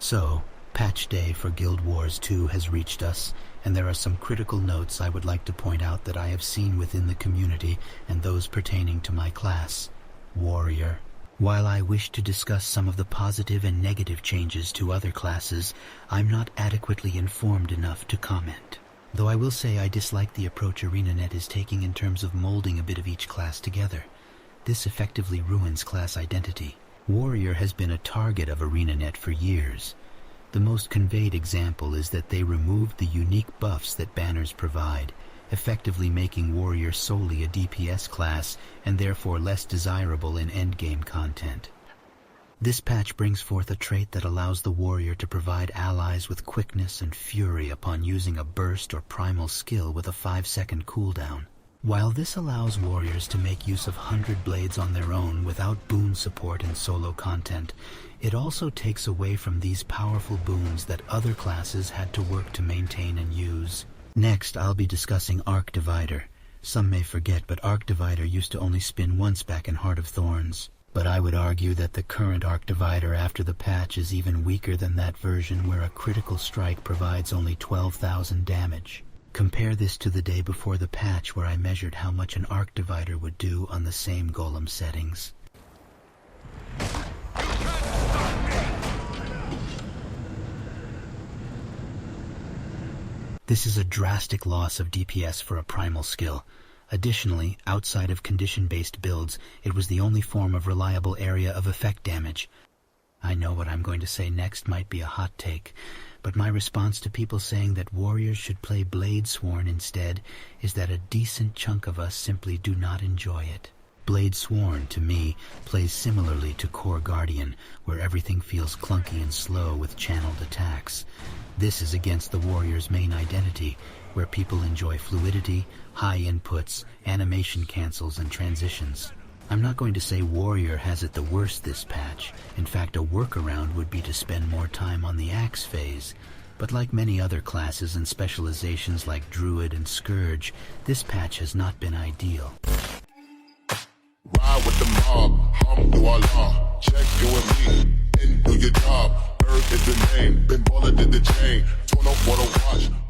So, patch day for Guild Wars 2 has reached us, and there are some critical notes I would like to point out that I have seen within the community and those pertaining to my class, Warrior. While I wish to discuss some of the positive and negative changes to other classes, I'm not adequately informed enough to comment. Though I will say I dislike the approach ArenaNet is taking in terms of molding a bit of each class together. This effectively ruins class identity. Warrior has been a target of ArenaNet for years. The most conveyed example is that they removed the unique buffs that banners provide, effectively making Warrior solely a DPS class and therefore less desirable in endgame content. This patch brings forth a trait that allows the Warrior to provide allies with quickness and fury upon using a burst or primal skill with a 5-second cooldown. While this allows warriors to make use of 100 blades on their own without boon support in solo content, it also takes away from these powerful boons that other classes had to work to maintain and use. Next, I'll be discussing Arc Divider. Some may forget, but Arc Divider used to only spin once back in Heart of Thorns. But I would argue that the current Arc Divider after the patch is even weaker than that version, where a critical strike provides only 12,000 damage. Compare this to the day before the patch, where I measured how much an Arc Divider would do on the same golem settings. This is a drastic loss of DPS for a primal skill. Additionally, outside of condition-based builds, it was the only form of reliable area of effect damage. I know what I'm going to say next might be a hot take, but my response to people saying that warriors should play Bladesworn instead is that a decent chunk of us simply do not enjoy it. Bladesworn, to me, plays similarly to Core Guardian, where everything feels clunky and slow with channeled attacks. This is against the warrior's main identity, where people enjoy fluidity, high inputs, animation cancels, and transitions. I'm not going to say Warrior has it the worst this patch. In fact, a workaround would be to spend more time on the Axe phase. But like many other classes and specializations like Druid and Scourge, this patch has not been ideal. Ride with the mob, alhamdulillah. Check you and me, and do your job. Earth is the name, been baller did the chain. Turn up what I watch.